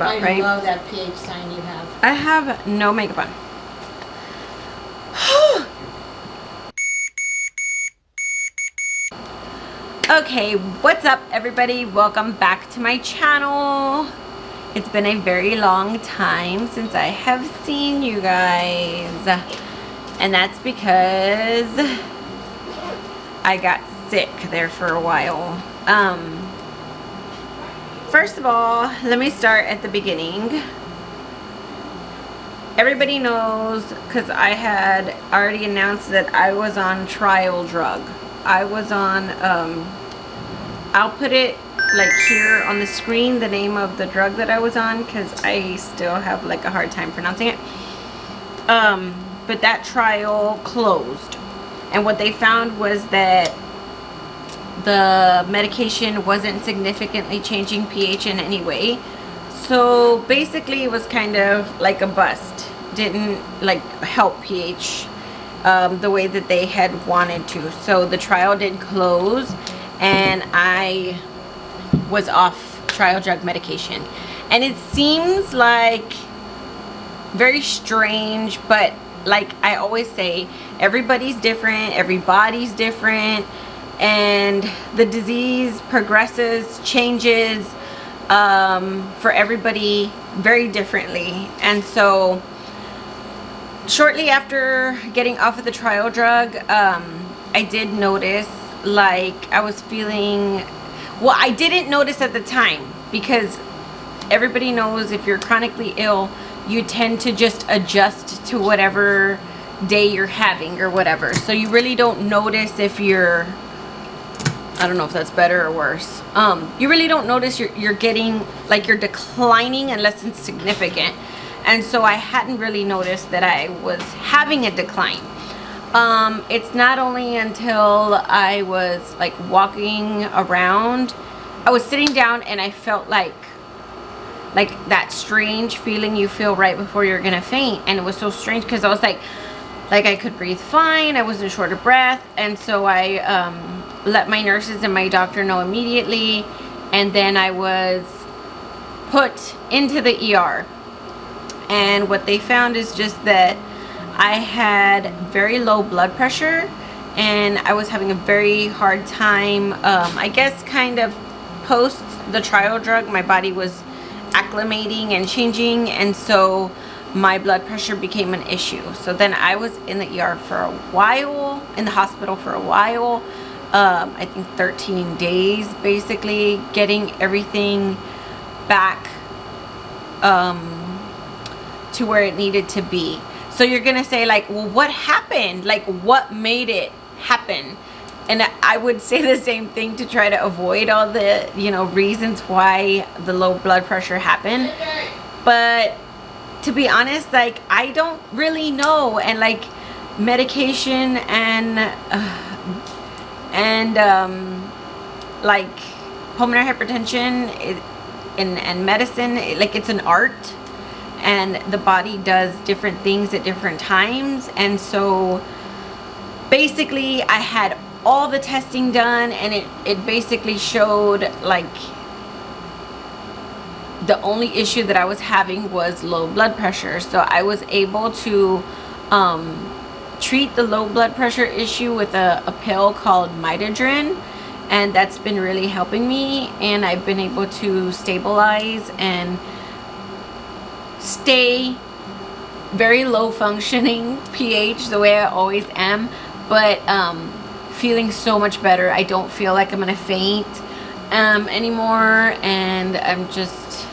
about, right? I love that PH sign you have. I have no makeup on. Okay, what's up everybody? Welcome back to my channel. It's been a very long time since I have seen you guys. And that's because I got sick there for a while. First of all, let me start at the beginning. Everybody knows, because I had already announced that I was on trial drug. I was on, I'll put it like here on the screen, the name of the drug that I was on, because I still have like a hard time pronouncing it. But that trial closed. And what they found was that the medication wasn't significantly changing pH in any way. So basically it was kind of like a bust. Didn't like help pH the way that they had wanted to. So the trial did close and I was off trial drug medication. And it seems like very strange, but like I always say, everybody's different, everybody's different, and the disease progresses, changes for everybody very differently. And so shortly after getting off of the trial drug, I did notice like I was feeling, well, I didn't notice at the time, because everybody knows if you're chronically ill, you tend to just adjust to whatever day you're having or whatever. So you really don't notice if you're, I don't know if that's better or worse. You really don't notice you're getting, like you're declining unless it's significant. And so I hadn't really noticed that I was having a decline. It's not only until I was like walking around, I was sitting down and I felt like that strange feeling you feel right before you're gonna faint. And it was so strange because I was like I could breathe fine, I wasn't short of breath. And so I let my nurses and my doctor know immediately, and then I was put into the ER. And what they found is just that I had very low blood pressure and I was having a very hard time, I guess kind of post the trial drug, my body was acclimating and changing, and so my blood pressure became an issue. So then I was in the ER for a while, in the hospital for a while, I think 13 days basically, getting everything back to where it needed to be. So you're gonna say like, well, what happened? Like, what made it happen? And I would say the same thing to try to avoid all the, you know, reasons why the low blood pressure happened. But to be honest, like, I don't really know. And like medication and like pulmonary hypertension and medicine, like it's an art. And the body does different things at different times. And so basically I had all the testing done, and it basically showed like the only issue that I was having was low blood pressure. So I was able to treat the low blood pressure issue with a pill called Midodrine, and that's been really helping me. And I've been able to stabilize and stay very low functioning pH the way I always am, but feeling so much better. I don't feel like I'm gonna faint anymore, and I'm just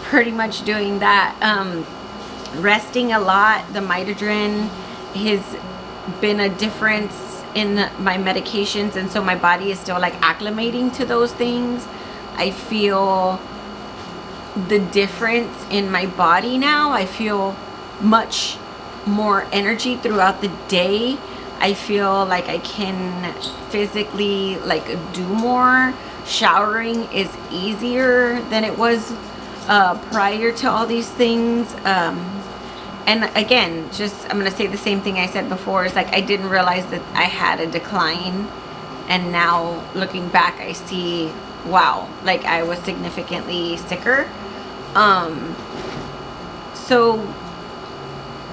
pretty much doing that. Resting a lot. The Midodrine has been a difference in my medications, and so my body is still like acclimating to those things. I feel the difference in my body now. I feel much more energy throughout the day. I feel like I can physically like do more. Showering is easier than it was prior to all these things. And again, just I'm gonna say the same thing I said before. It's like I didn't realize that I had a decline, and now looking back I see, wow, like I was significantly sicker. So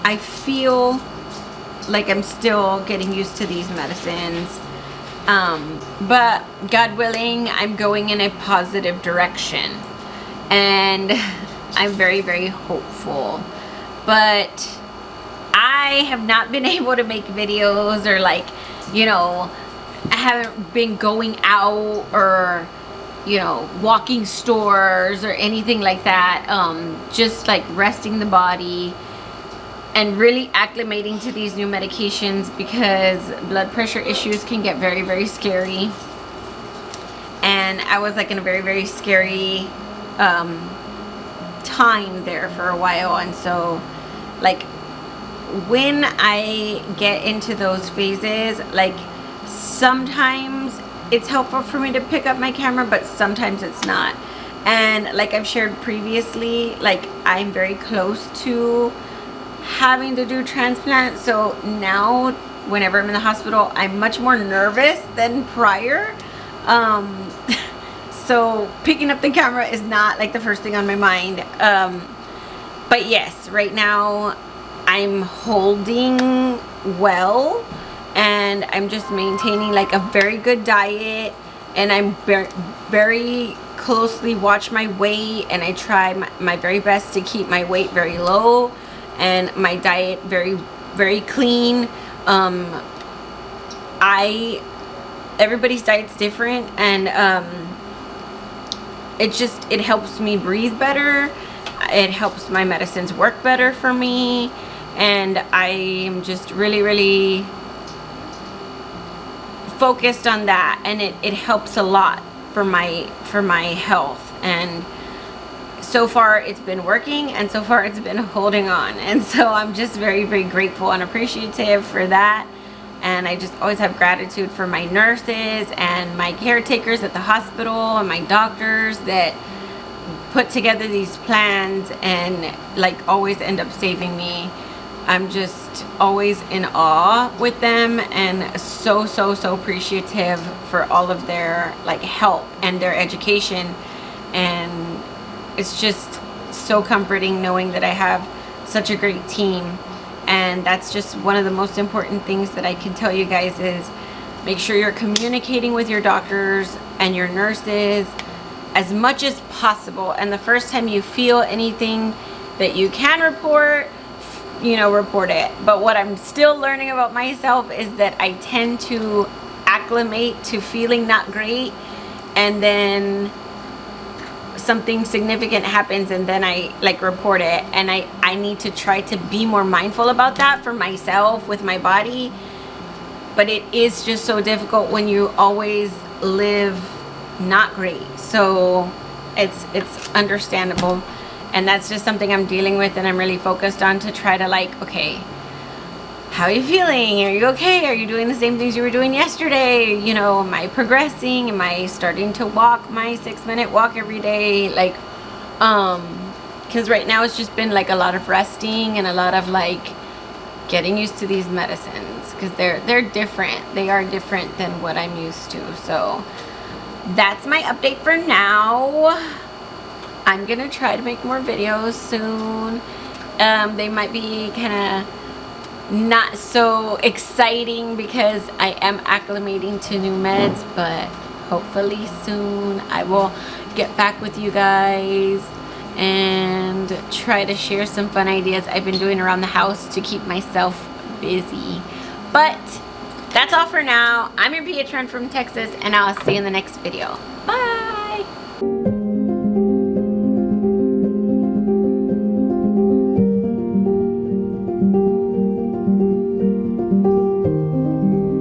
I feel like I'm still getting used to these medicines. But God willing, I'm going in a positive direction. And I'm very, very hopeful. But I have not been able to make videos, or like, you know, I haven't been going out or, you know, walking stores or anything like that. Just like resting the body and really acclimating to these new medications, because blood pressure issues can get very, very scary. And I was like in a very, very scary time there for a while. And so like when I get into those phases, like sometimes it's helpful for me to pick up my camera, but sometimes it's not. And like I've shared previously, like I'm very close to having to do transplant. So now whenever I'm in the hospital, I'm much more nervous than prior. So picking up the camera is not like the first thing on my mind. But yes, right now I'm holding well, and I'm just maintaining like a very good diet, and I'm very closely watch my weight, and I try my very best to keep my weight very low and my diet very, very clean. Everybody's diet's different, and it helps me breathe better. It helps my medicines work better for me, and I am just really, really focused on that, and it helps a lot for my health. And so far it's been working, and so far it's been holding on, and so I'm just very, very grateful and appreciative for that. And I just always have gratitude for my nurses and my caretakers at the hospital and my doctors that put together these plans and like always end up saving me. I'm just always in awe with them, and so appreciative for all of their like help and their education. And it's just so comforting knowing that I have such a great team. And that's just one of the most important things that I can tell you guys is make sure you're communicating with your doctors and your nurses as much as possible. And the first time you feel anything that you can report, you know, report it. But what I'm still learning about myself is that I tend to acclimate to feeling not great, and then something significant happens and then I like report it. And I need to try to be more mindful about that for myself with my body. But it is just so difficult when you always live not great. So it's understandable. And that's just something I'm dealing with, and I'm really focused on to try to like, okay, how are you feeling? Are you okay? Are you doing the same things you were doing yesterday? You know, am I progressing? Am I starting to walk my 6-minute walk every day? Like, because right now it's just been like a lot of resting and a lot of like getting used to these medicines, because they're different. They are different than what I'm used to. So that's my update for now. I'm gonna try to make more videos soon. They might be kind of not so exciting because I am acclimating to new meds, but hopefully soon I will get back with you guys and try to share some fun ideas I've been doing around the house to keep myself busy. But that's all for now. I'm your PH friend from Texas, and I'll see you in the next video. Bye.